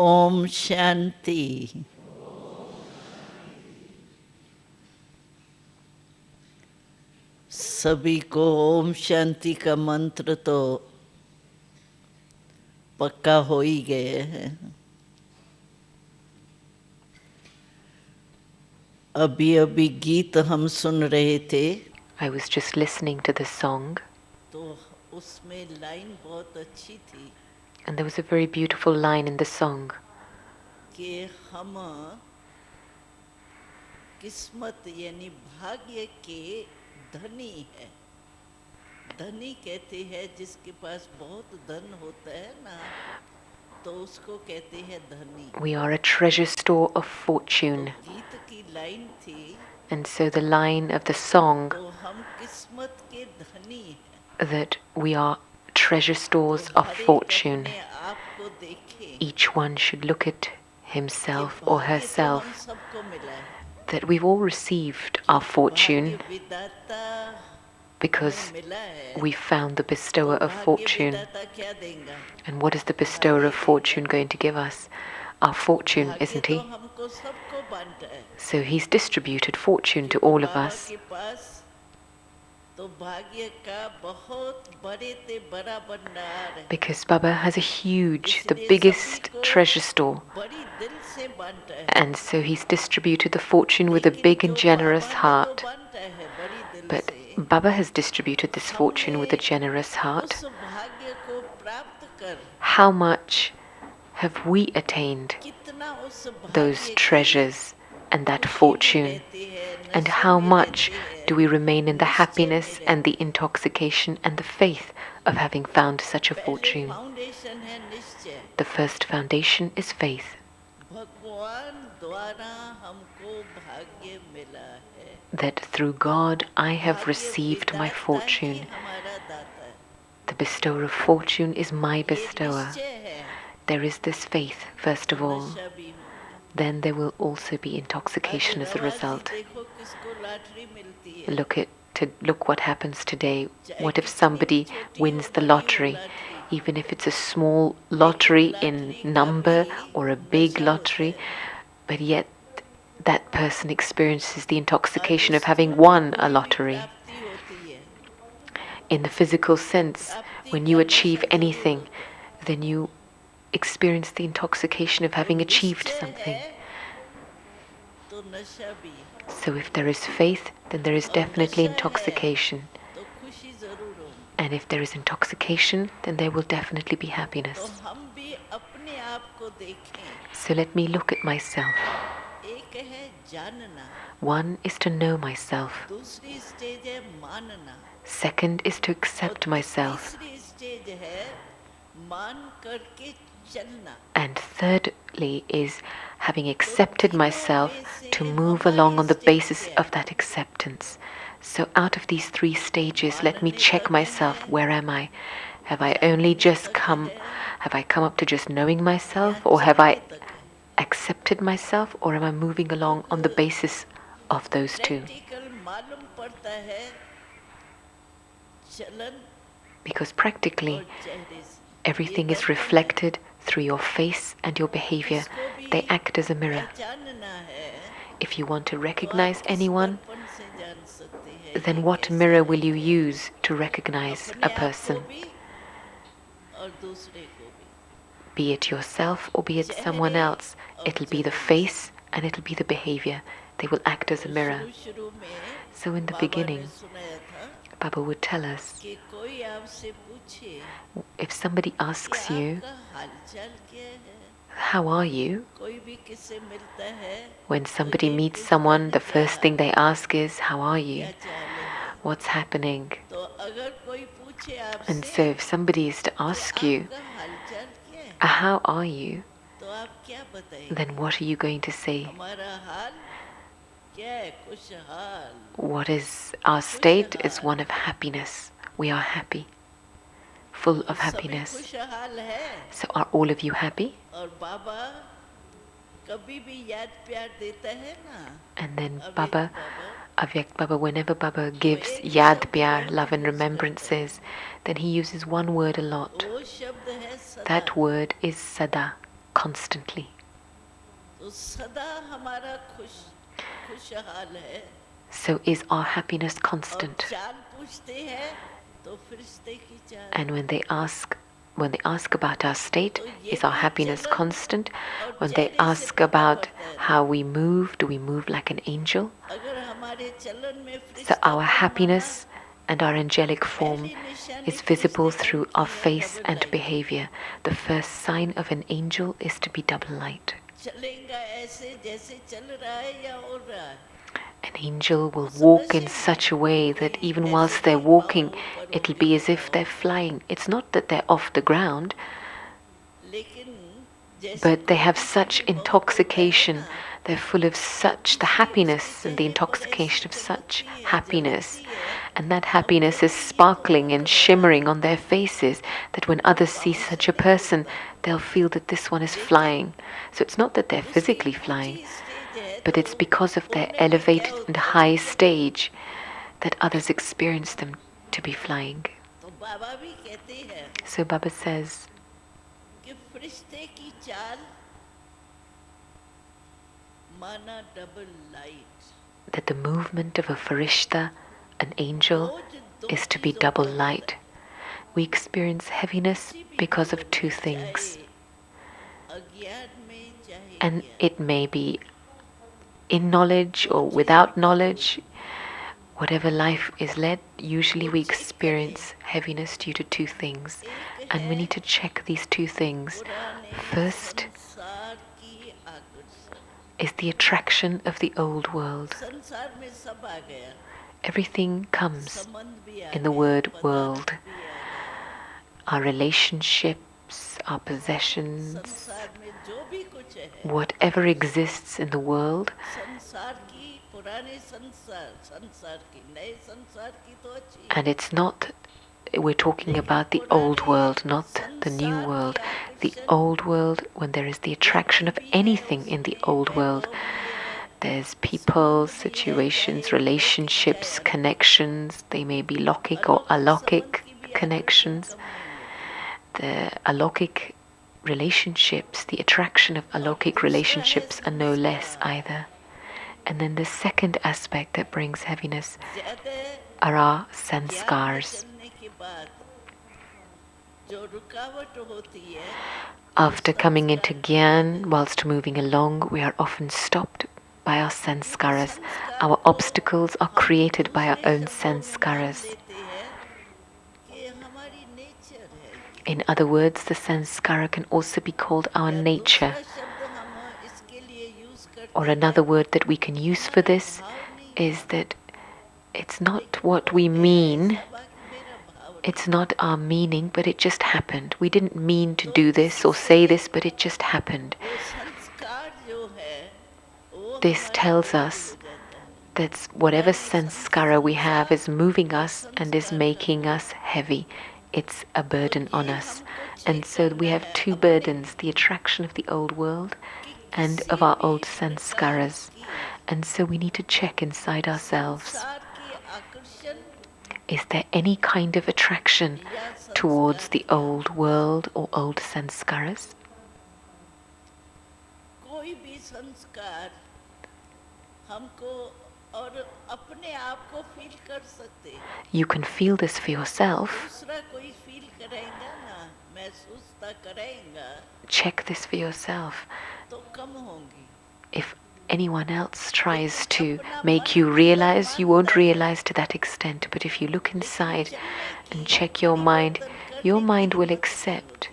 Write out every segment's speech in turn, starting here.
ओम शांति। सभी को ओम शांति का मंत्र तो पक्का हो ही गए हैं। अभी अभी गीत हम सुन रहे थे I was just listening to the song, तो उसमें लाइन बहुत अच्छी थी and there was a very beautiful line in the song कि हम किस्मत यानी भाग्य के धनी है। धनी कहते हैं जिसके पास बहुत धन होता है ना, तो उसको कहते हैं धनी। we are a treasure store of fortune. तो गीत की लाइन थी, And so the line of the song तो हम किस्मत के धनी हैं। that we are treasure stores तो of हर एक fortune. अपने आप को देखे Each one should look at कि himself or भाग्य तो हम herself, सबको मिला है, that we've all received our क्योंकि fortune भाग्य विधाता because हमें मिला है। we found the bestower तो of भाग्य fortune. विधाता क्या देगा? And what is the bestower of fortune going to give us? Our fortune, भाग्य isn't तो he? हमको सबको बांटा है। So he's distributed fortune to क्योंकि all of बाबा us. के पास तो भाग्य का बहुत बड़े ते बड़ा भंडार है। Because Baba has a huge, the इसलिए biggest सभी को treasure store. बड़ी दिल से बांटा है। And so he's distributed the fortune with a लेकिन big and जो generous बाबा ने heart. तो बांटा है बड़ी दिल But से, Baba has distributed this fortune with a हमने generous heart. उस भाग्य को प्राप्त कर How much have we attained कितना उस those भाग्य की treasures and that खुशी में fortune? रहते हैं, And नशे how में much रहते हैं, do we remain in the निश्चय में happiness and the रहते हैं। intoxication and the faith of having found such a पहले fortune? फाउंडेशन है निश्चय। The first foundation is faith. भगवान द्वारा हमको भाग्य मिला है। That through God I have भाग्य received my विधाता ही fortune. हमारा दाता है। The bestower of fortune is my ये bestower. निश्चय है, There is this faith, first of तो all. नशा भी होगा। Then there will also be आज intoxication as a रवाजी result. देखो किसको लॉटरी मिलती है। Look what happens today. चाहे What if कितनी somebody भी छोटी wins हो, the बड़ी हो lottery? Lottery, Even if it's a small लेकिन lottery in लॉटरी का number भी or a big नशा होता lottery, है। but yet that person experiences the आज intoxication of having स्थूल में won a कोई भी lottery. प्राप्ति होती है, In the physical sense, प्राप्ति when का you नशा achieve जरूर anything, होता है। then you experience the intoxication of तो having achieved निश्चय something. है तो नशा भी है, So if there is faith, then there is और definitely नशा है intoxication. तो खुशी जरूर होगी। And if there is intoxication, then there will definitely be तो happiness. हम भी अपने आप को देखें। So let me look at myself. एक है जानना, One is to know myself. दूसरी स्टेज है मानना, Second is to और accept myself. तीसरी स्टेज है मान करके चलना। And thirdly is having accepted तीनों myself में से to move हमारी along on the stage basis क्या of that acceptance. So out of these three stages, let me मानने check तक myself. है, Where am I? Have I only just come, have I come up to just knowing myself, or have I तक है। accepted myself, or am I moving along on the basis of those two? Practical मालूम पड़ता है चलन Because practically और चेहरे से। everything ये is दर्पण है, reflected through your face and your behavior. इसको भी They act as a mirror. पहचानना है, If you want to तो आप recognize किस anyone, दर्पण से जान सकते हैं ये then what कैसा mirror है। will you use to recognize अपने a आप को person? भी और दूसरे को भी, Be it yourself or be it someone चेहरे else, और it'll be the चलन से। face and it'll be the behavior. They will act as a तो mirror. शुरू में So in the बाबा ने beginning, सुनाया था Baba would tell us, कि कोई आपसे पूछे if somebody कि asks you, आपका हालचाल क्या है, how are you? कोई भी किससे मिलता है When तो somebody ये meets पूछता someone, है the क्या first thing they ask is, how are you? क्या चाल है। What's happening? तो अगर कोई पूछे And आपसे so if somebody is to कि ask you, आपका हालचाल क्या है, how are you? तो आप क्या बताएंगे? Then what are you going to say? हमारा हाल क्या है? खुशहाल। What is our state is one of happiness. We are happy, full of सभी happiness. खुशहाल है, So are all of you happy? और बाबा कभी भी याद प्यार देता है ना, And then अव्यक्त Baba, Baba, Avyak Baba, whenever Baba gives Yad Pyar, love and remembrances, then he uses one word a lot. वो शब्द है सदा। That word is Sada, constantly. तो सदा हमारा खुशहाल है. So is our happiness और constant? चाल पूछते हैं तो फरिश्ते की चाल. And when they ask about our state, is our happiness constant? When they ask about how we move, do we move like an angel? अगर हमारे चलन में So Firishta our happiness and our angelic form is visible through our face and behavior. The first sign of an angel is to be double light. चलेगा ऐसे जैसे चल रहा है या उड़ रहा है. An angel will walk in such a way that even whilst they're walking, it'll be as if they're flying. It's not that they're off the ground, but they have such intoxication. They're full of such the happiness and the intoxication of such happiness. And that happiness is sparkling and shimmering on their faces, that when others see such a person, they'll feel that this one is flying. So it's not that they're physically flying, but it's because of their elevated and high stage that others experience them to be flying. So Baba says that the movement of a farishta, an angel, is to be double light. We experience heaviness because of two things. And it may be in knowledge or without knowledge. Whatever life is led, usually we experience heaviness due to two things. And we need to check these two things. First is the attraction of the old world. Everything comes in the word world. Our relationships, our possessions, whatever exists in the world, and it's not, we're talking about the old world, not the new world. The old world, when there is the attraction of anything in the old world, there's people, situations, relationships, connections. They may be lokik or alokik connections. The alokik relationships, the attraction of alokik relationships are no less either. And then the second aspect that brings heaviness are our sanskars. After coming into Gyan, whilst moving along, we are often stopped by our sanskaras. Our obstacles are created by our own sanskaras. In other words, the sanskara can also be called our nature. Or another word that we can use for this is that it's not what we mean, it's not our meaning, but it just happened. We didn't mean to do this or say this, but it just happened. This tells us that whatever sanskara we have is moving us and is making us heavy. It's a burden on us. And so we have two burdens, the attraction of the old world and of our old sanskaras. And so we need to check inside ourselves. Is there any kind of attraction towards the old world or old sanskaras? You can feel this for yourself. Check this for yourself. If anyone else tries to make you realize, you won't realize to that extent. But if you look inside and check your mind will accept.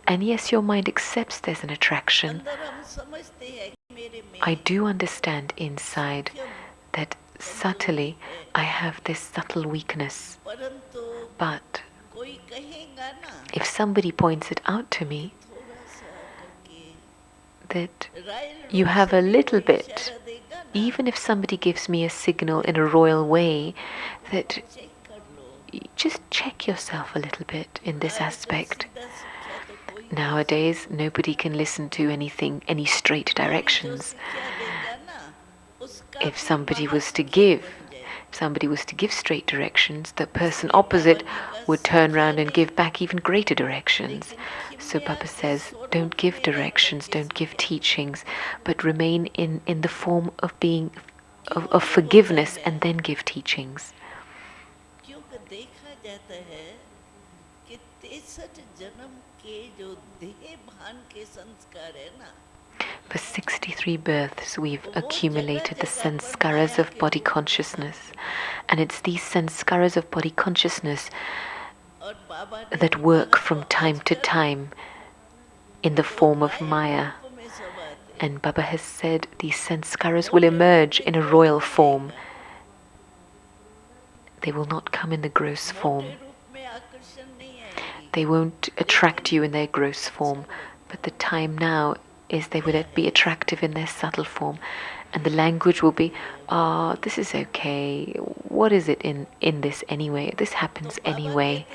And yes, your mind accepts there's an attraction. I do understand inside that subtly I have this subtle weakness. But if somebody points it out to me, that you have a little bit, even if somebody gives me a signal in a royal way, that just check yourself a little bit in this aspect. Nowadays, nobody can listen to anything, any straight directions. If somebody was to give If somebody was to give straight directions, the person opposite would turn around and give back even greater directions. So Baba says, don't give directions, don't give teachings, but remain in the form of being of forgiveness and then give teachings. क्योंकि देखा जाता है कि 63 जन्म के जो देह भान के संस्कार है ना, For 63 births, we've accumulated the sanskaras of body consciousness. And it's these sanskaras of body consciousness that work from time to time in the form of Maya. And Baba has said these sanskaras will emerge in a royal form. They will not come in the gross form. They won't attract you in their gross form. But the time now is they would be attractive in their subtle form. And the language will be, this is okay. What is it in this anyway? This happens anyway.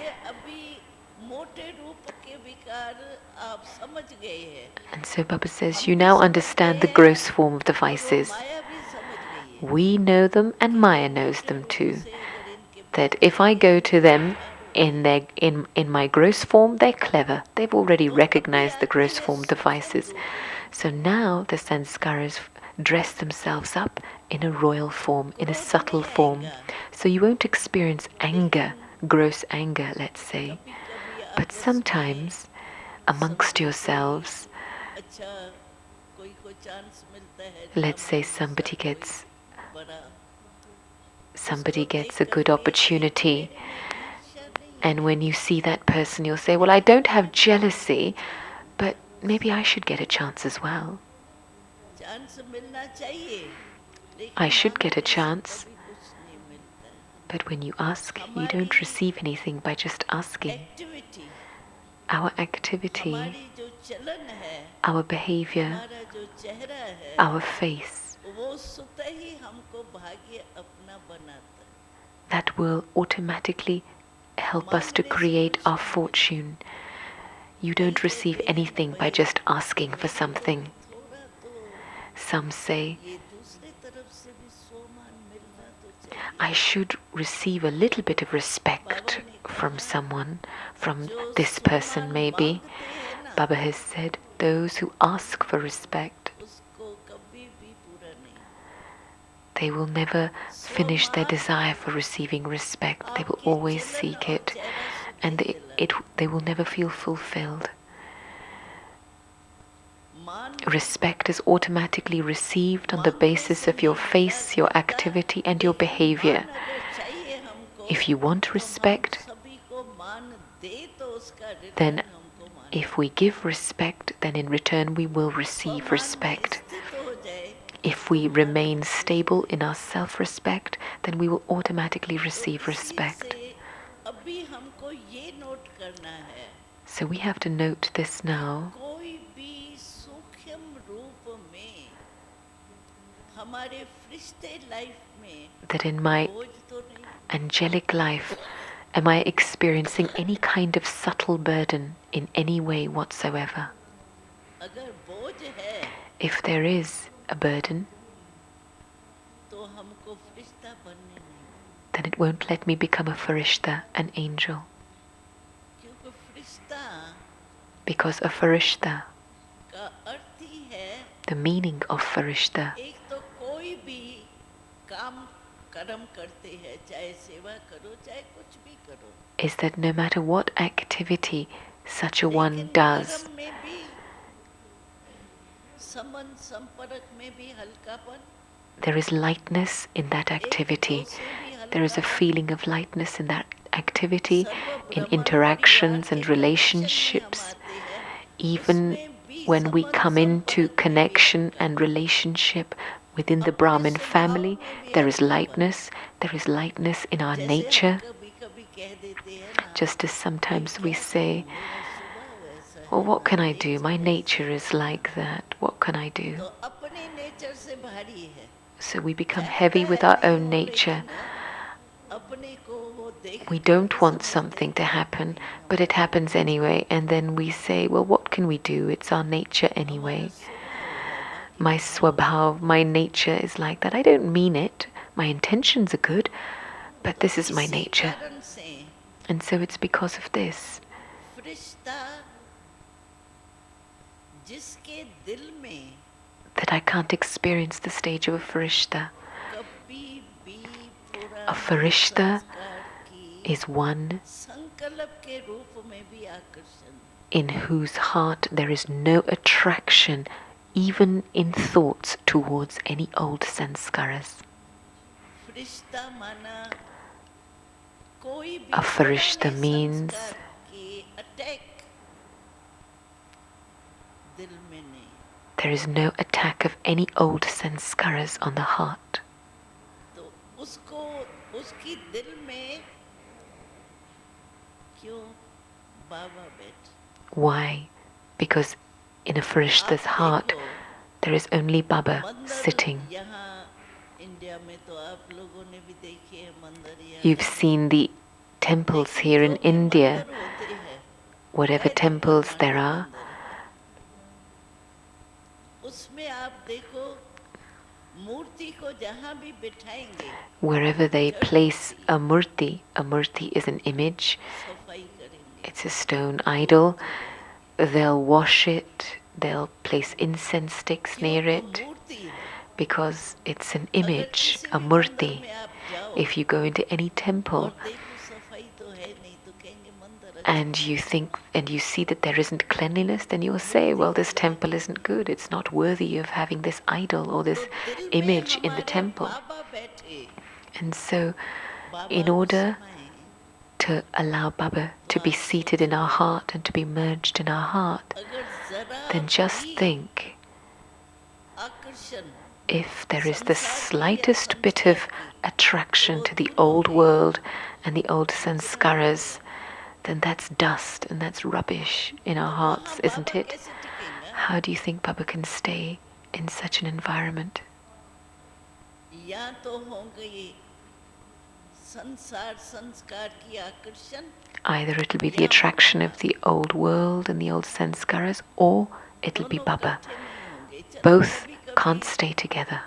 And so Baba says, you now understand the gross form of the vices. We know them and Maya knows them too. That if I go to them in my gross form, they're clever. They've already recognized the gross form of the vices. So now the sanskaras dress themselves up in a royal form, in a subtle form. So you won't experience anger, gross anger, let's say. But sometimes, amongst yourselves, let's say somebody gets a good opportunity, and when you see that person, you'll say, well, I don't have jealousy, but maybe I should get a chance as well. I should get a chance. But when you ask, you don't receive anything by just asking. Our activity, our behavior, our face, that will automatically help us to create our fortune. You don't receive anything by just asking for something. Some say, I should receive a little bit of respect from someone, from this person maybe. Baba has said, those who ask for respect, they will never finish their desire for receiving respect. They will always seek it, and they will never feel fulfilled. Respect is automatically received on the basis of your face, your activity, and your behavior. If you want respect, then if we give respect, then in return we will receive respect. If we remain stable in our self-respect, then we will automatically receive respect. So we have to note this now. That in my angelic life, am I experiencing any kind of subtle burden in any way whatsoever? If there is a burden, then it won't let me become a farishta, an angel. Because a farishta, the meaning of farishta, is that no matter what activity such a one does, there is lightness in that activity. There is a feeling of lightness in that activity, in interactions and relationships. Even when we come into connection and relationship within the Brahmin family, there is lightness. There is lightness in our nature. Just as sometimes we say, well, what can I do? My nature is like that. What can I do? So we become heavy with our own nature. We don't want something to happen, but it happens anyway. And then we say, well, what can we do? It's our nature anyway. My swabhav, my nature is like that. I don't mean it, My intentions are good, but this is my इसी nature. कारण से And so it's because of this फरिश्ता जिसके दिल में that I can't experience the stage of a farishta. कभी भी A पुराने farishta संस्कार की is one संकल्प के रूप में भी आकर्षण in whose heart there is no attraction, even in thoughts, towards any old sanskaras. फरिश्ता माना कोई भी A farishta पुराने means संस्कार की अटैक दिल में नहीं there is no attack of any old sanskaras on the heart. तो उसको उसकी दिल में क्यों बाबा बैठ Why? Because in a farishta's heart there is only Baba sitting. यहाँ इंडिया में तो आप लोगों ने भी देखी है मंदिर यहाँ You've seen the temples here in India, whatever temples there are. उसमें आप देखो मूर्ति को जहाँ भी बिठाएंगे Wherever they place a murti is an image, सफाई करेंगे it's a stone idol, they'll wash it, they'll place incense sticks near it, मूर्ति है because it's an image, a murti. में आप जाओ If you go into any और temple देखो सफाई तो है नहीं तो कहेंगे मंदिर and you think and you see that there isn't cleanliness, then you'll say, well, this temple isn't good, it's not worthy of having this idol or this image in the temple. बाबा बैठे And so Baba in उस order समय to allow Baba to be seated in our heart and to be merged in our heart, अगर जरा then just भी think, आकर्षण if there is the slightest bit of attraction to the old world and the old sanskaras, then that's dust and that's rubbish in our hearts, isn't it? कैसे टिकेगा How do you think Baba can stay in such an environment? या तो होंगे ये संसार संस्कार की आकर्षण Either it'll be the attraction of the old world and the old sanskaras, or it'll be दोनों Baba. इकट्ठे नहीं होंगे चलो Both कभी-कभी can't stay together.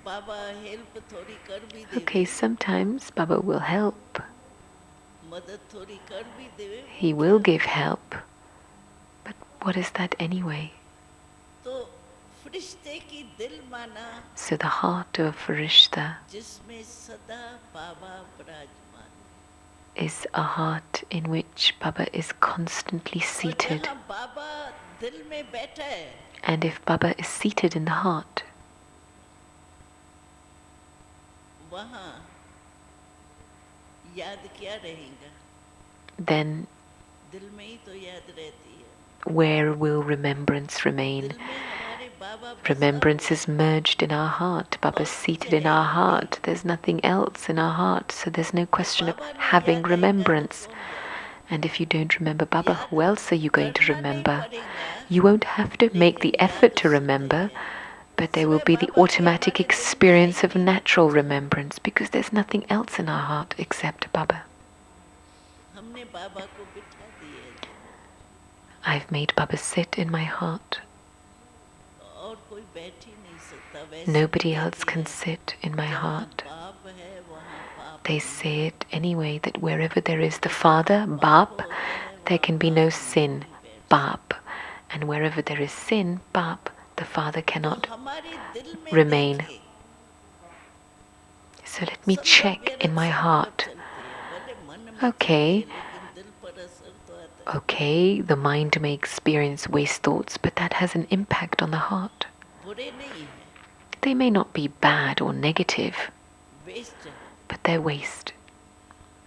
Baba help थोड़ी कर भी देवे Okay, sometimes Baba will help. मदद थोड़ी कर भी देवे He will give help. But what is that anyway? तो फरिश्ते की दिल माना So the heart of a farishta जिसमें सदा बाबा विराजमान is a heart in which Baba is constantly और seated. जहाँ बाबा दिल में बैठा है And if Baba is seated in the heart, वहाँ याद क्या रहेगा then दिल में ही तो याद रहती है where will remembrance remain? दिल में हमारे बाबा बसा Remembrance हुआ is merged in our heart. Baba's seated in our heart. There's nothing else in our heart, so there's no question of बाबा नहीं having याद आएगा तो remembrance. कौन जाएगा? And if you don't remember Baba, who else are you going to करना नहीं remember? पड़ेगा, You won't have to make the लेकिन effort याद to उससे remember, है। but there will be the automatic experience of natural remembrance because there's nothing else in our heart except Baba. हमने बाबा को बिठा दिए I've made Baba sit in my heart. और कोई बैठ ही नहीं सकता वैसे Nobody भी else कहते can हैं, sit in my जहाँ heart. बाप है वहाँ पाप They नहीं। say it anyway that wherever there is the Father, Bap, there can be no sin, Bap. And wherever there is sin, Bap, the Father तो cannot हमारे दिल में remain. देखे, So let me संकल्प check व्यर्थ in my संकल्प heart. चलते हैं, भले मन में Okay. चलते हैं, लेकिन दिल पर असर तो आता है। Okay, the mind may experience waste thoughts, but that has an impact on the heart. बुरे नहीं है They may not be bad or negative, waste है but they're waste.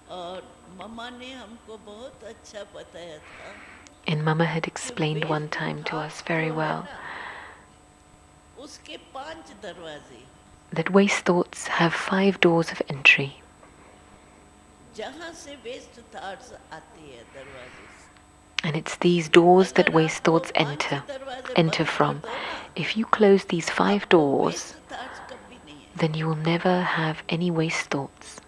और मम्मा ने हमको बहुत अच्छा बताया था And Mama had कि explained waste one time to thought us very जो है well ना, उसके 5 दरवाजे that waste thoughts have 5 doors of entry. जहाँ से वेस्ट थॉट्स आती है दरवाजे से And it's these doors that अगर waste आप वो thoughts 5 enter दरवाजे enter बंद कर from. दो ना, If you close these 5 आपको doors, वेस्ट थॉट्स कभी नहीं है then you will never have any waste thoughts.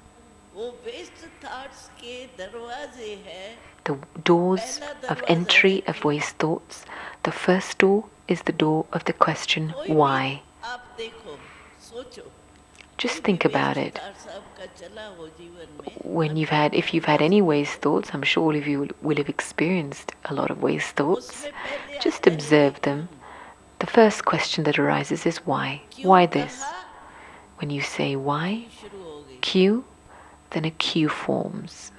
वो वेस्ट थॉट्स के दरवाजे है The doors of entry of waste thoughts, the first door is the door of the question कोई भी why. आप देखो सोचो Just think about it. If you've had any waste thoughts, I'm sure all of you will have experienced a lot of waste thoughts. Just observe them. The first question that arises is why? Why this? When you say why, Q, then a Q forms.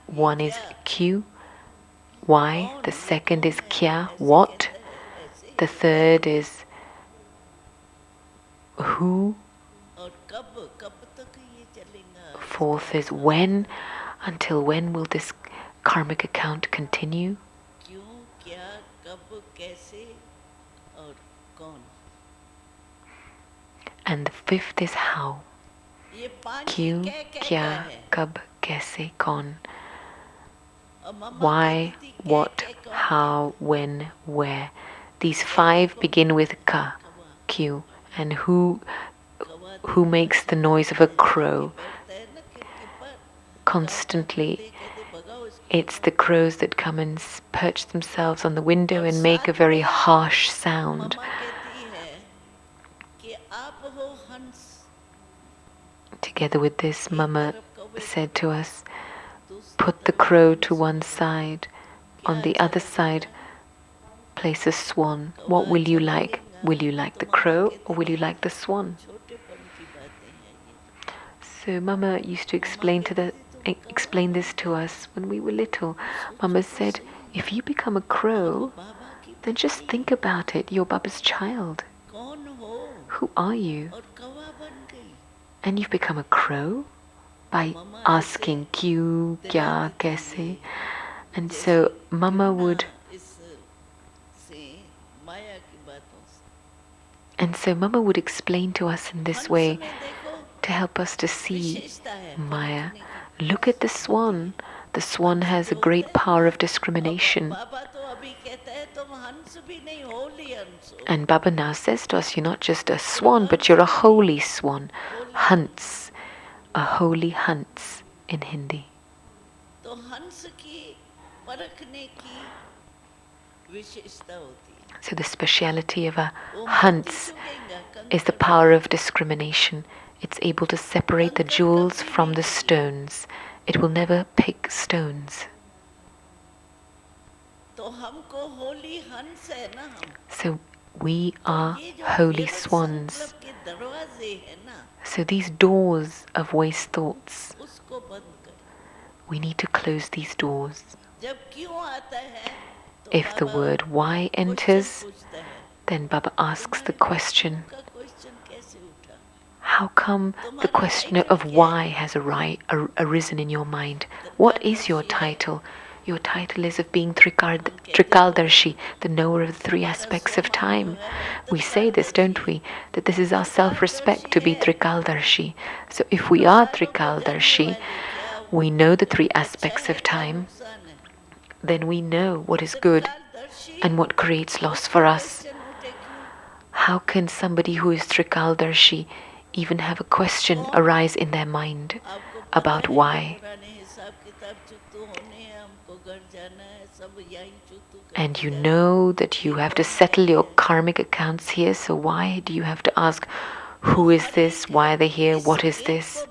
One is Q, why. The second is kya, what. The third is who. Fourth is when. Until when will this karmic account continue? And the fifth is how. Kyun, kya, kab, kaise, kaun. Why, what, how, when, where. These five begin with ka, Q, and who makes the noise of a crow. Constantly, it's the crows that come and perch themselves on the window and make a very harsh sound. Together with this, Mama said to us, put the crow to one side. On the other side, place a swan. What will you like? Will you like the crow or will you like the swan? So Mama used to explain this to us when we were little. Mama said, if you become a crow, then just think about it. You're Baba's child. Who are you? And you've become a crow by asking Kyu, Kya, Kaise. And so Mama would explain to us in this way to help us to see Maya. Look at the swan. The swan has a great power of discrimination. And Baba now says to us, you're not just a swan, but you're a holy swan. Hans. A holy Hans in Hindi. So the speciality of a Hans is the power of discrimination. It's able to separate the jewels from the stones. It will never pick stones. So we are holy swans. So these doors of waste thoughts, we need to close these doors. If the word why enters, then Baba asks the question, how come the question of why has arisen in your mind? What is your title? Your title is of being Trikaldarshi, the knower of the three aspects of time. We say this, don't we? That this is our self-respect to be Trikaldarshi. So if we are Trikaldarshi, we know the three aspects of time, then we know what is good and what creates loss for us. How can somebody who is Trikaldarshi even have a question arise in their mind about why? And you know that you have to settle your karmic accounts here, so why do you have to ask, who is this, why are they here, what is this?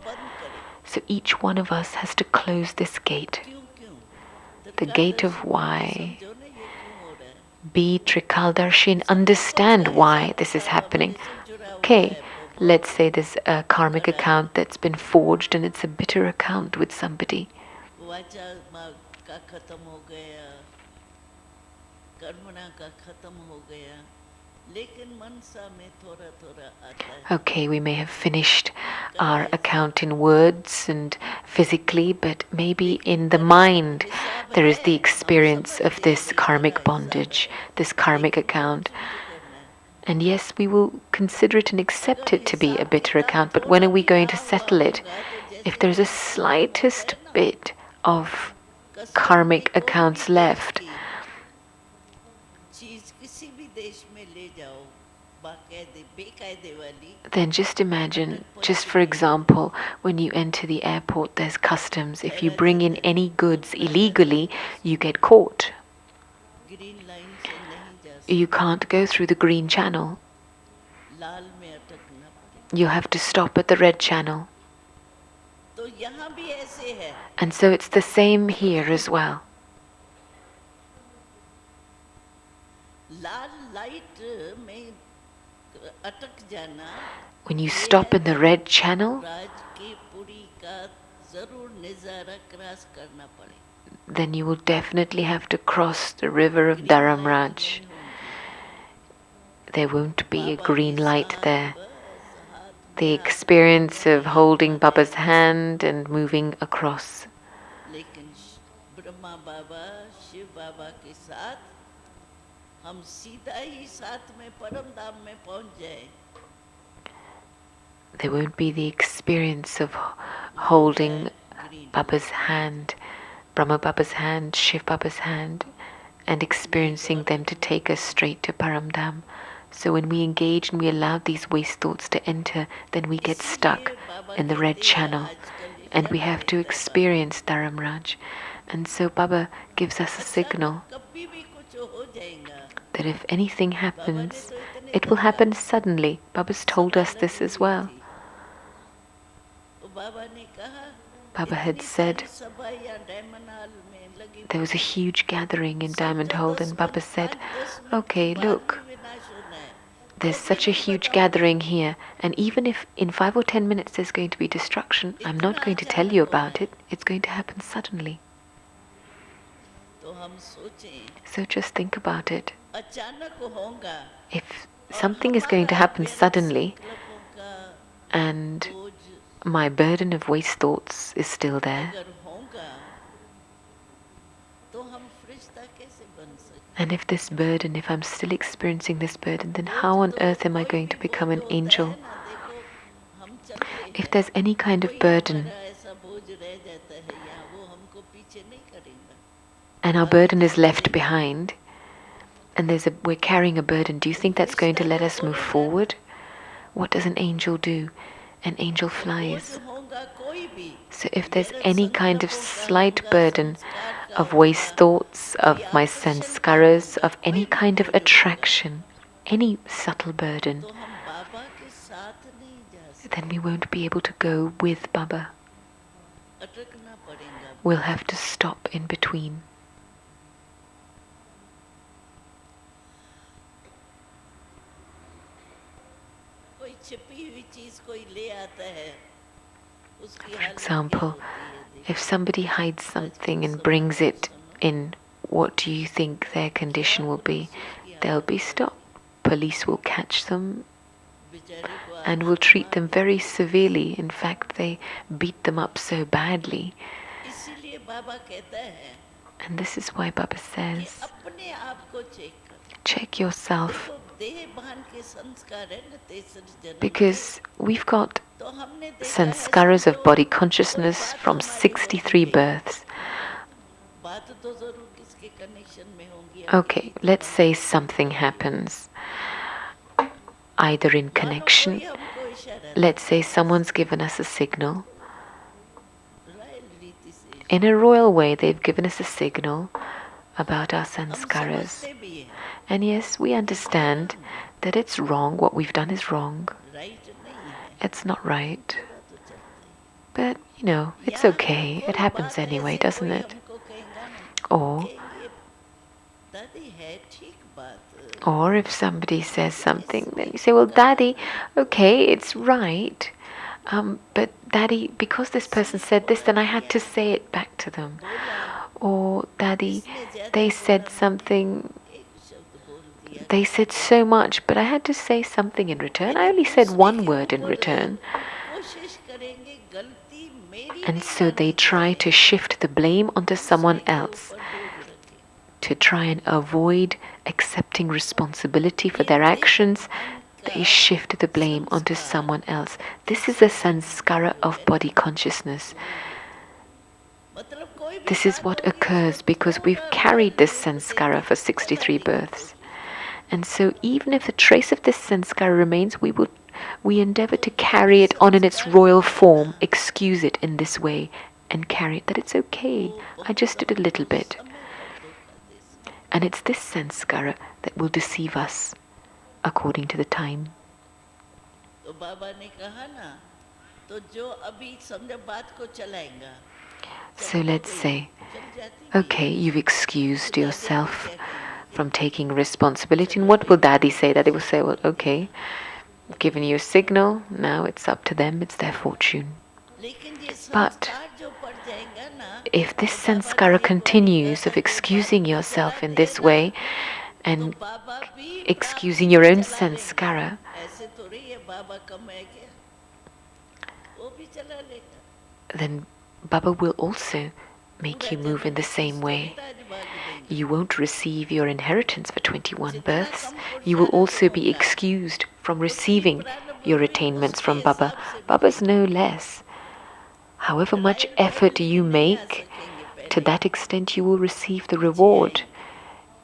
So each one of us has to close this gate, the gate of why. Be Trikaldarshi and understand why this is happening. Okay, let's say there's a karmic account that's been forged and it's a bitter account with somebody. Okay, we may have finished our account in words and physically, but maybe in the mind there is the experience of this karmic bondage, this karmic account. And yes, we will consider it and accept it to be a bitter account, but when are we going to settle it? If there's a slightest bit of karmic accounts left, then just imagine, just for example, when you enter the airport, there's customs. If you bring in any goods illegally, you get caught. you can't go through the green channel. लाल में अटकना पड़ेगा. You have to stop at the red channel. तो यहाँ भी ऐसे है. And so it's the same here as well. Lal light में अटक जाना. When you stop in the red channel, राज की पुरी का जरूर नजारा क्रॉस करना पड़े. then you will definitely have to cross the river of Dharamraj. There won't be a green light there. The experience of holding Baba's hand and moving across. लेकिन ब्रह्मा बाबा शिव बाबा के साथ हम सीधा ही साथ में परम धाम में पहुंच जाए. There won't be the experience of holding Baba's hand, Brahma Baba's hand, Shiv Baba's hand, and experiencing them to take us straight to Paramdham. So when we engage and we allow these waste thoughts to enter, then we get stuck in the red channel and we have to experience Dharamraj. And so Baba gives us a signal that if anything happens, it will happen suddenly. Baba's told us this as well. Baba had said there was a huge gathering in Diamond Hall, and Baba said, okay, look, there's such a huge gathering here, and even if in 5 or 10 minutes there's going to be destruction, I'm not going to tell you about it. It's going to happen suddenly. So just think about it. If something is going to happen suddenly, and my burden of waste thoughts is still there, and if this burden, if I'm still experiencing this burden, then how on earth am I going to become an angel? If there's any kind of burden, and our burden is left behind, and we're carrying a burden, do you think that's going to let us move forward? What does an angel do? An angel flies. So if there's any kind of slight burden of waste thoughts, of my sanskaras, of any kind of attraction, any subtle burden, then we won't be able to go with Baba. We'll have to stop in between. For example, if somebody hides something and brings it in, what do you think their condition will be? They'll be stopped. Police will catch them and will treat them very severely. In fact, they beat them up so badly. And this is why Baba says, check yourself. Because we've got sanskaras of body consciousness from 63 births. Okay, let's say something happens, either in connection. Let's say someone's given us a signal. In a royal way, they've given us a signal about our sanskaras. And yes, we understand that it's wrong, what we've done is wrong. It's not right. But, it's okay. It happens anyway, doesn't it? Or if somebody says something, then you say, well, Daddy, okay, it's right. But Daddy, because this person said this, then I had to say it back to them. Or, Daddy, they said something, they said so much, but I had to say something in return. I only said one word in return. And so they try to shift the blame onto someone else, to try and avoid accepting responsibility for their actions. They shift the blame onto someone else. This is a sanskara of body consciousness. This is what occurs because we've carried this sanskara for 63 births. And so even if a trace of this sanskara remains, we endeavor to carry it on in its royal form, excuse it in this way, and carry it, that it's okay. I just did a little bit. And it's this sanskara that will deceive us according to the time. तो बाबा ने कहा ना, तो जो अभी समझो बात को चलाएगा. So let's say, okay, you've excused yourself from taking responsibility. And what will Daddy say? Daddy will say, well, okay, given you a signal, now it's up to them, it's their fortune. But if this sanskara continues of excusing yourself in this way and excusing your own sanskara, then Baba will also make you move in the same way. You won't receive your inheritance for 21 births. You will also be excused from receiving your attainments from Baba. Baba's no less. However much effort you make, to that extent you will receive the reward.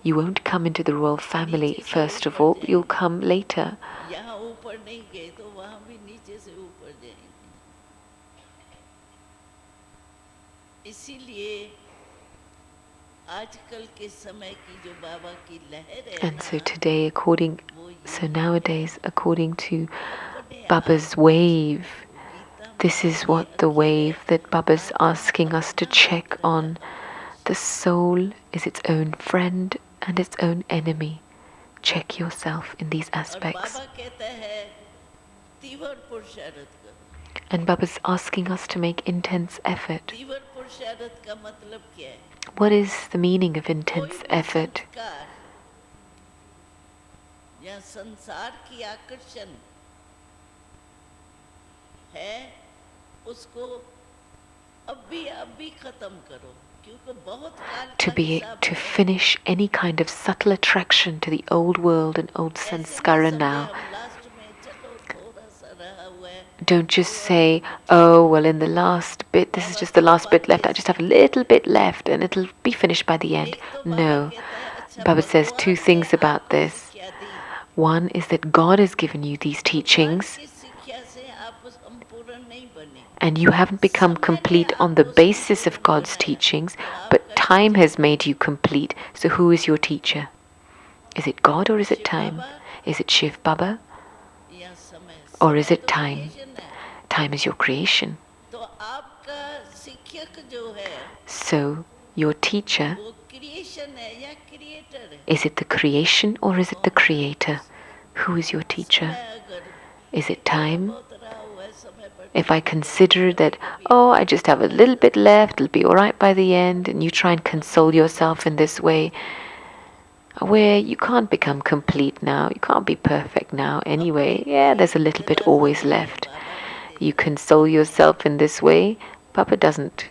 You won't come into the royal family first of all, you'll come later. And so today, nowadays, according to Baba's wave, this is what the wave that Baba's asking us to check on. The soul is its own friend and its own enemy. Check yourself in these aspects. And Baba's asking us to make intense effort. What is the meaning of intense effort? To finish any kind of subtle attraction to the old world and old sanskara now. Don't just say, oh, well, in the last bit, this is just the last bit left, I just have a little bit left and it'll be finished by the end. No. Baba says two things about this. One is that God has given you these teachings and you haven't become complete on the basis of God's teachings, but time has made you complete. So who is your teacher? Is it God or is it time? Is it Shiv Baba? Or is it time? Time is your creation. So, your teacher, is it the creation or is it the creator? Who is your teacher? Is it time? If I consider that, oh, I just have a little bit left, it'll be alright by the end, and you try and console yourself in this way, where you can't become complete now, you can't be perfect now anyway, yeah, there's a little bit always left. You console yourself in this way. Papa doesn't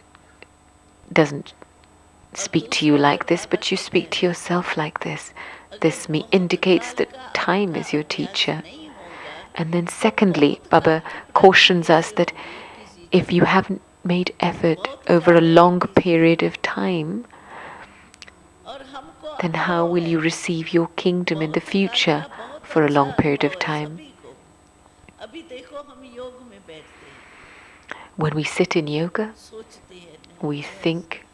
speak to you like this, but you speak to yourself like this. This indicates that time is your teacher. And then secondly, Baba cautions us that if you haven't made effort over a long period of time, then how will you receive your kingdom in the future for a long period of time? When we sit in yoga, we think,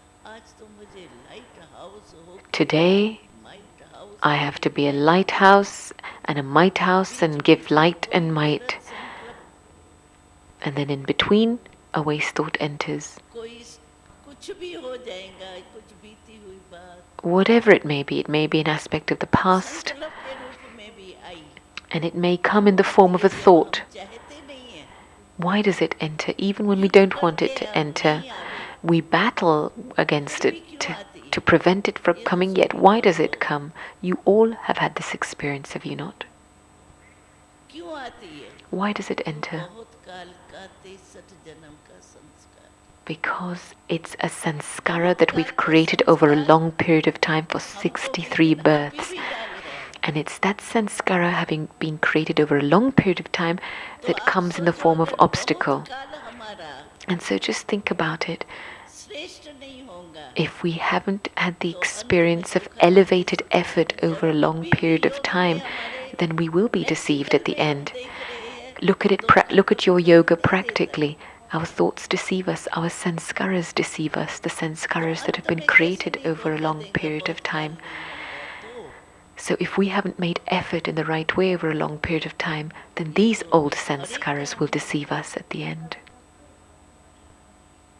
today I have to be a lighthouse and a might house and give light and might. And then in between, a waste thought enters. Whatever it may be an aspect of the past, and it may come in the form of a thought. Why does it enter? Even when we don't want it to enter, we battle against it to prevent it from coming, yet why does it come? You all have had this experience, have you not? Why does it enter? Because it's a sanskara that we've created over a long period of time for 63 births. And it's that sanskara having been created over a long period of time that comes in the form of obstacle. And so just think about it. If we haven't had the experience of elevated effort over a long period of time, then we will be deceived at the end. Look at it. Look at your yoga practically. Our thoughts deceive us. Our sanskaras deceive us. The sanskaras that have been created over a long period of time. So if we haven't made effort in the right way over a long period of time, then these old sanskaras will deceive us at the end.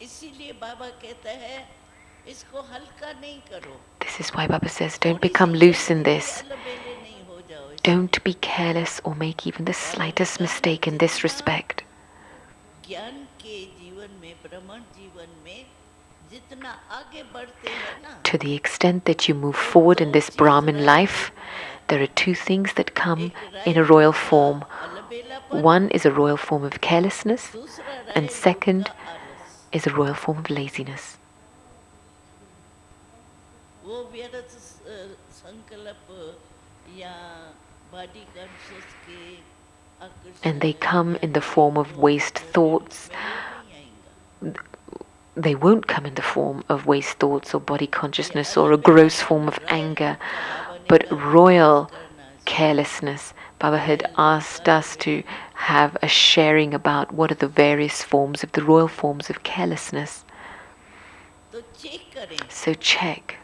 इसीलिए बाबा कहता है इसको हल्का नहीं करो. This is why Baba says, don't become loose in this. Don't be careless or make even the slightest mistake in this respect. To the extent that you move forward in this Brahmin life, there are two things that come in a royal form. One is a royal form of carelessness, and second is a royal form of laziness. And they come in the form of waste thoughts. They won't come in the form of waste thoughts or body consciousness or a gross form of anger, but royal carelessness. Baba had asked us to have a sharing about what are the various forms of the royal forms of carelessness. So check.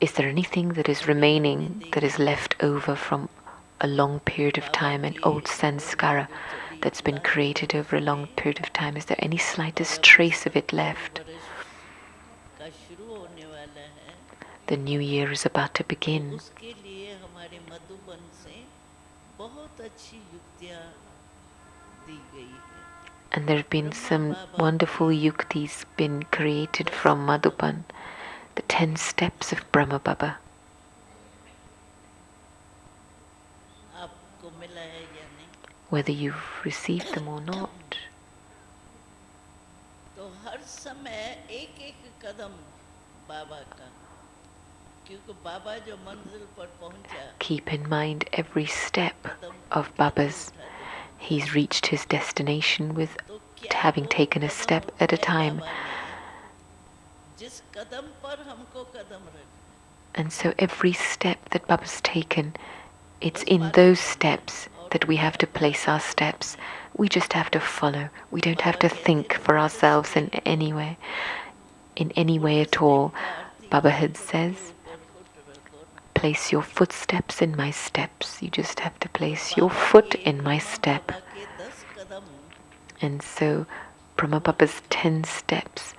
Is there anything that is remaining, that is left over from a long period of time, an old sanskara that's been created over a long period of time? Is there any slightest trace of it left? The new year is about to begin. And there have been some wonderful yuktis been created from Madhuban, the 10 steps of Brahma Baba. Whether you've received them or not. Keep in mind every step of Baba's. He's reached his destination with having taken a step at a time. And so every step that Baba's taken, it's in those steps that we have to place our steps. We just have to follow. We don't have to think for ourselves in any way at all. Baba had says, place your footsteps in my steps. You just have to place your foot in my step. And so, Brahma Baba's 10 steps,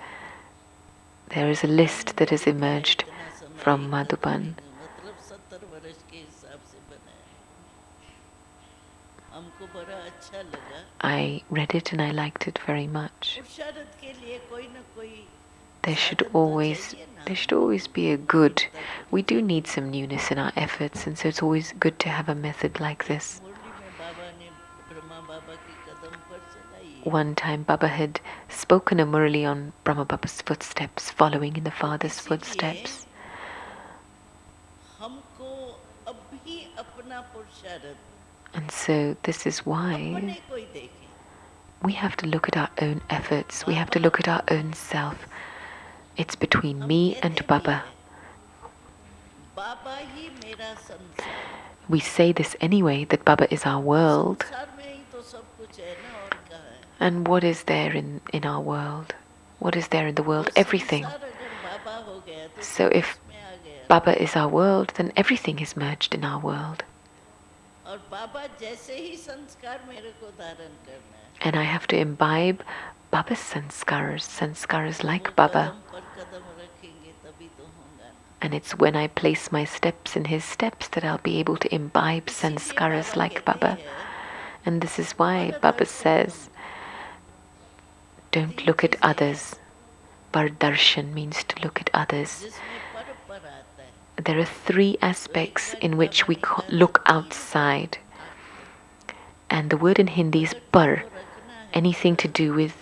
there is a list that has emerged from Madhuban. I read it and I liked it very much. There should always be a good. We do need some newness in our efforts, and so it's always good to have a method like this. One time Baba had spoken a Murli on Brahma Baba's footsteps, following in the Father's footsteps. And so this is why we have to look at our own efforts, we have to look at our own self. It's between me and Baba. We say this anyway, that Baba is our world. And what is there in our world? What is there in the world? Everything. So if Baba is our world, then everything is merged in our world. And I have to imbibe Baba's sanskaras like Baba. And it's when I place my steps in his steps that I'll be able to imbibe sanskaras like Baba. And this is why Baba says, don't look at others. Pardarshan means to look at others. There are 3 aspects in which we look outside. And the word in Hindi is par, anything to do with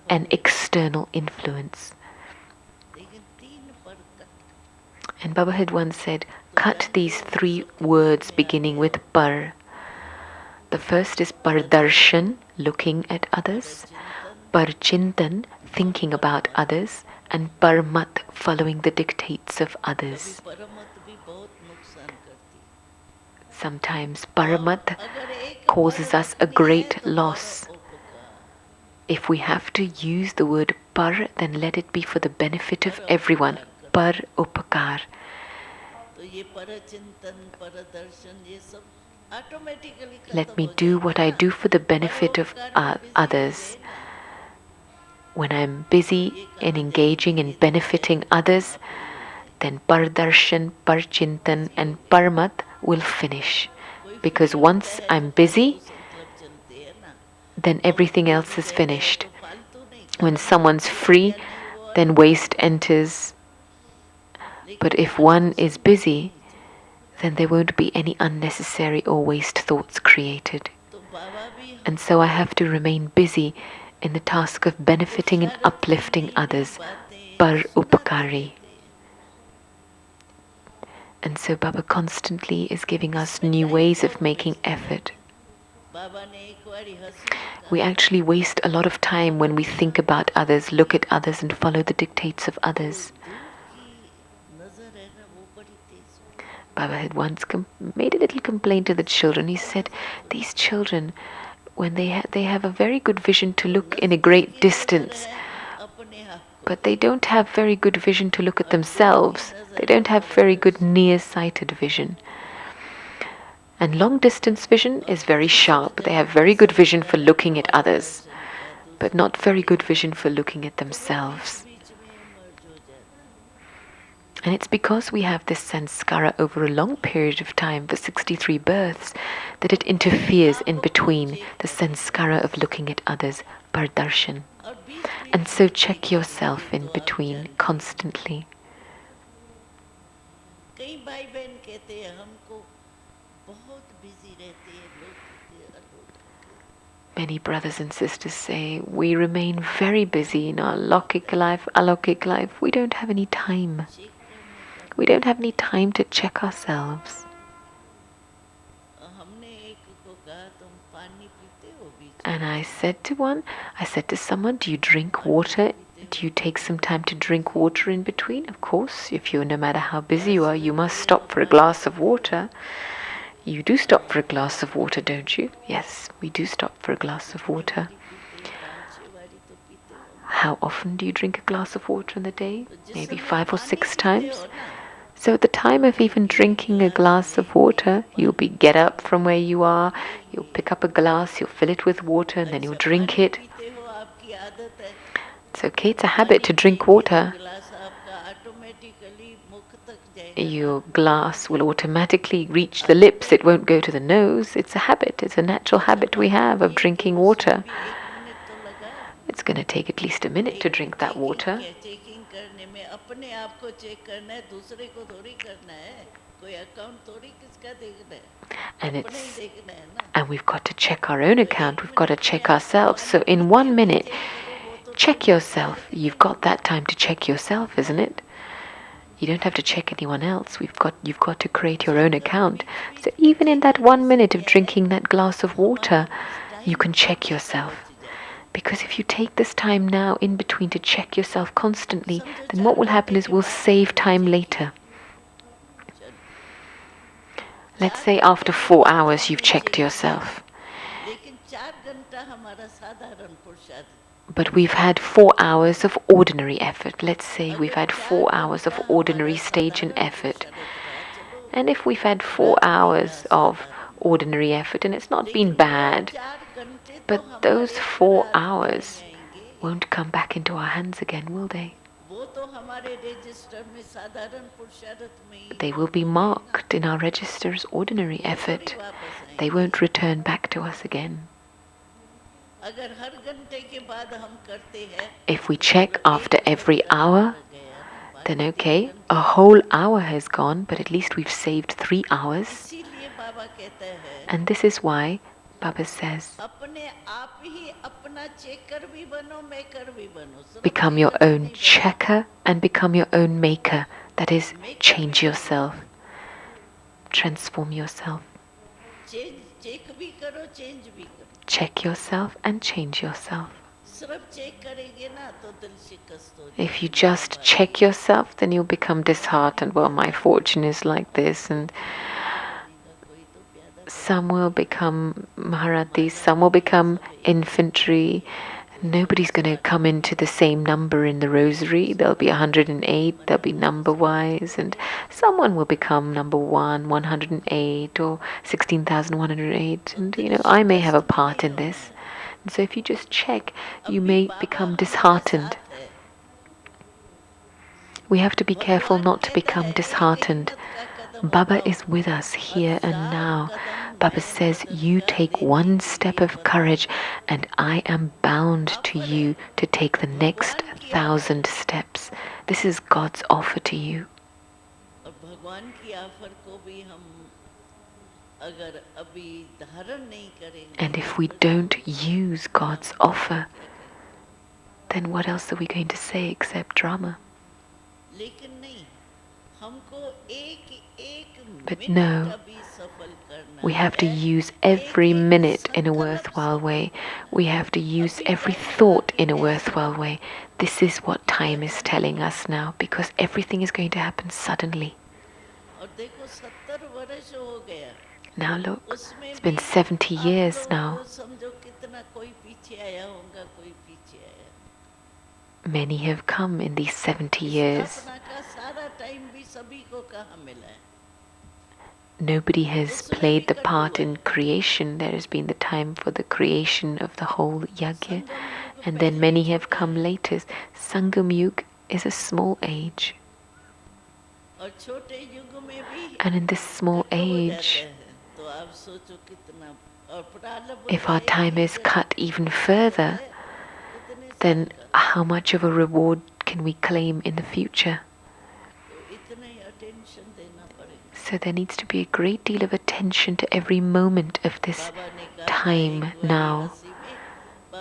an external influence. And Baba had once said, cut these 3 words beginning with par. The first is pardarshan, looking at others, parchintan, thinking about others, and parmat, following the dictates of others. Sometimes paramat causes us a great loss. If we have to use the word par, then let it be for the benefit of everyone. Par upakar. Let me do what I do for the benefit of others. When I'm busy in engaging in benefiting others, then pardarshan, parchintan and parmat will finish. Because once I'm busy, then everything else is finished. When someone's free, then waste enters. But if one is busy, then there won't be any unnecessary or waste thoughts created. And so I have to remain busy in the task of benefiting and uplifting others, par upakari. And so Baba constantly is giving us new ways of making effort. We actually waste a lot of time when we think about others, look at others and follow the dictates of others. Baba had once made a little complaint to the children. He said, these children, when they have a very good vision to look in a great distance, but they don't have very good vision to look at themselves. They don't have very good near-sighted vision. And long-distance vision is very sharp. They have very good vision for looking at others, but not very good vision for looking at themselves. And it's because we have this sanskara over a long period of time, for 63 births, that it interferes in between the sanskara of looking at others, pardarshan. And so check yourself in between constantly. Many brothers and sisters say, we remain very busy in our lokik life, alokik life. We don't have any time. We don't have any time to check ourselves. And I said to someone, do you drink water? Do you take some time to drink water in between? Of course, no matter how busy you are, you must stop for a glass of water. You do stop for a glass of water, don't you? Yes, we do stop for a glass of water. How often do you drink a glass of water in the day? Maybe 5 or 6 times. So at the time of even drinking a glass of water, you'll get up from where you are, you'll pick up a glass, you'll fill it with water, and then you'll drink it. It's okay, it's a habit to drink water. Your glass will automatically reach the lips, it won't go to the nose. It's a habit, it's a natural habit we have of drinking water. It's going to take at least a minute to drink that water. And we've got to check our own account, we've got to check ourselves. So in 1 minute, check yourself. You've got that time to check yourself, isn't it? You don't have to check anyone else. You've got to create your own account. So even in that 1 minute of drinking that glass of water, you can check yourself. Because if you take this time now in between to check yourself constantly, then what will happen is we'll save time later. Let's say after 4 hours you've checked yourself. But we've had 4 hours of ordinary effort. Let's say we've had 4 hours of ordinary stage and effort. And if we've had 4 hours of ordinary effort, and it's not been bad, but those 4 hours won't come back into our hands again, will they? They will be marked in our register as ordinary effort. They won't return back to us again. If we check after every hour, then okay, a whole hour has gone, but at least we've saved 3 hours. And this is why Baba says, become your own checker and become your own maker. That is, change yourself, transform yourself. Check yourself and change yourself. If you just check yourself, then you'll become disheartened. Well, my fortune is like this, and some will become Maharatis, some will become infantry, Nobody's going to come into the same number in the rosary. There'll be 108, there'll be number wise, and someone will become number 108, or 16,108. And, I may have a part in this. And so if you just check, you may become disheartened. We have to be careful not to become disheartened. Baba is with us here and now. Baba says, you take one step of courage and I am bound to you to take the next 1,000 steps. This is God's offer to you. And if we don't use God's offer, then what else are we going to say except drama? But no, we have to use every minute in a worthwhile way. We have to use every thought in a worthwhile way. This is what time is telling us now, because everything is going to happen suddenly. Now look, it's been 70 years now. Many have come in these 70 years. Nobody has played the part in creation. There has been the time for the creation of the whole yajna, and then many have come later. Sangam Yug is a small age. And in this small age, if our time is cut even further, then how much of a reward can we claim in the future? So there needs to be a great deal of attention to every moment of this time now,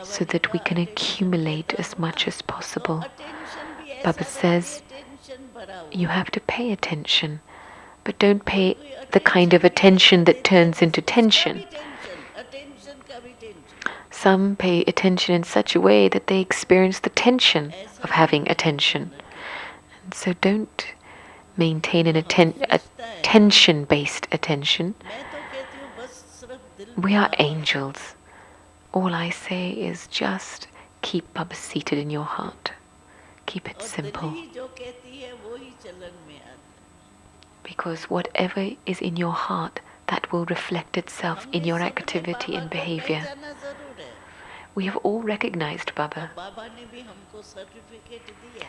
so that we can accumulate as much as possible. Baba says, you have to pay attention, but don't pay the kind of attention that turns into tension. Some pay attention in such a way that they experience the tension of having attention. And so don't maintain a tension-based attention. We are angels. All I say is just keep Baba seated in your heart. Keep it simple. Because whatever is in your heart, that will reflect itself in your activity and behavior. We have all recognized Baba.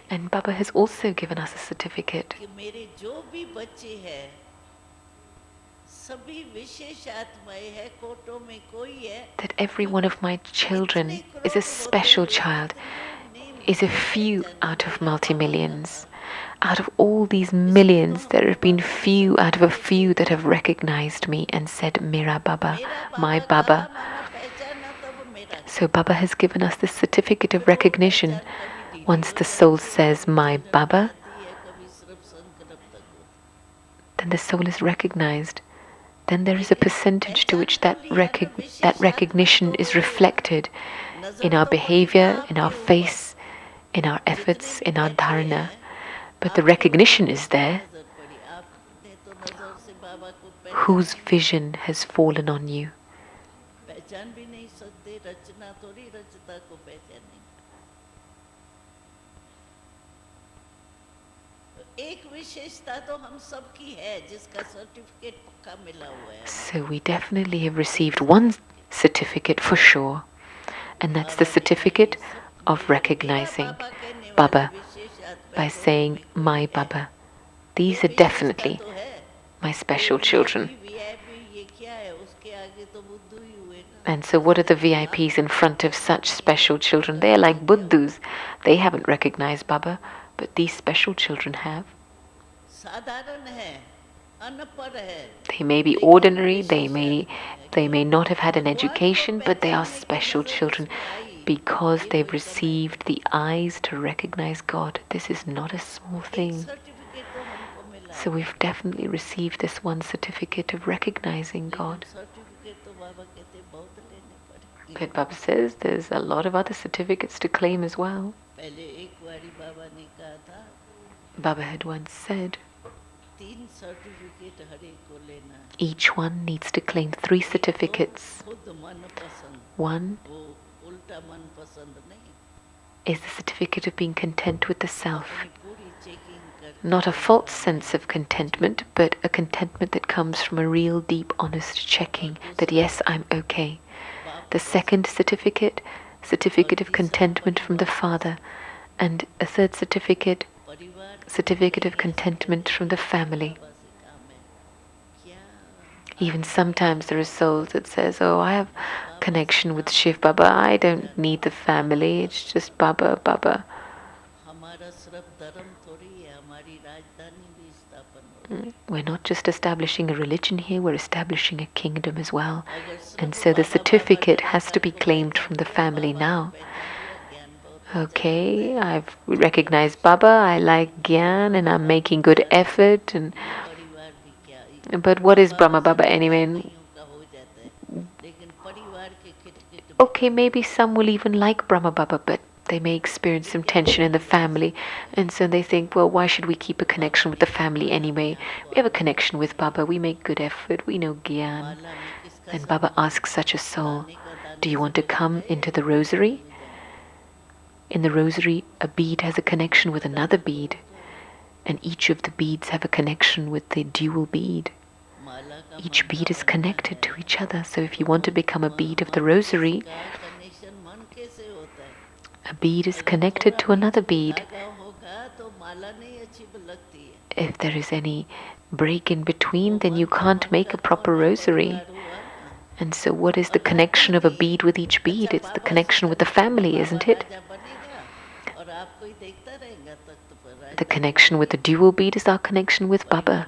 And Baba has also given us a certificate. That every one of my children is a special child, is a few out of multi-millions. Out of all these millions, there have been few out of a few that have recognized me and said, Mera Baba, my Baba. So Baba has given us this certificate of recognition. Once the soul says, my Baba, then the soul is recognized. Then there is a percentage to which that recognition is reflected in our behavior, in our face, in our efforts, in our dharana. But the recognition is there. Whose vision has fallen on you? So we definitely have received one certificate for sure, and that's the certificate of recognizing Baba by saying, my Baba. These are definitely my special children. And so what are the VIPs in front of such special children? They are like Buddhus. They haven't recognized Baba, but these special children have. They may be ordinary, they may not have had an education, but they are special children because they've received the eyes to recognize God. This is not a small thing. So we've definitely received this one certificate of recognizing God. But Baba says there's a lot of other certificates to claim as well. Baba had once said, each one needs to claim 3 certificates. One उल्टा मन पसंद नहीं, is the certificate of being content with the self. अपनी पूरी checking करके Not a false sense of contentment, but a contentment that comes from a real, deep, honest checking that yes, I'm okay. The second certificate of contentment from the Father, and a third certificate of contentment from the family. Even sometimes there are souls that says, oh, I have connection with Shiv Baba, I don't need the family, it's just Baba, Baba. We're not just establishing a religion here, we're establishing a kingdom as well. And so the certificate has to be claimed from the family now. Okay, I've recognized Baba, I like Gyan, and I'm making good effort. But what is Brahma Baba anyway? Okay, maybe some will even like Brahma Baba, but they may experience some tension in the family, and so they think, well, why should we keep a connection with the family anyway? We have a connection with Baba, we make good effort, we know Gyan. And Baba asks such a soul, do you want to come into the rosary? In the rosary, a bead has a connection with another bead, and each of the beads have a connection with the dual bead. Each bead is connected to each other, so if you want to become a bead of the rosary, a bead is connected to another bead. If there is any break in between, then you can't make a proper rosary. And so what is the connection of a bead with each bead? It's the connection with the family, isn't it? The connection with the dual bead is our connection with Baba.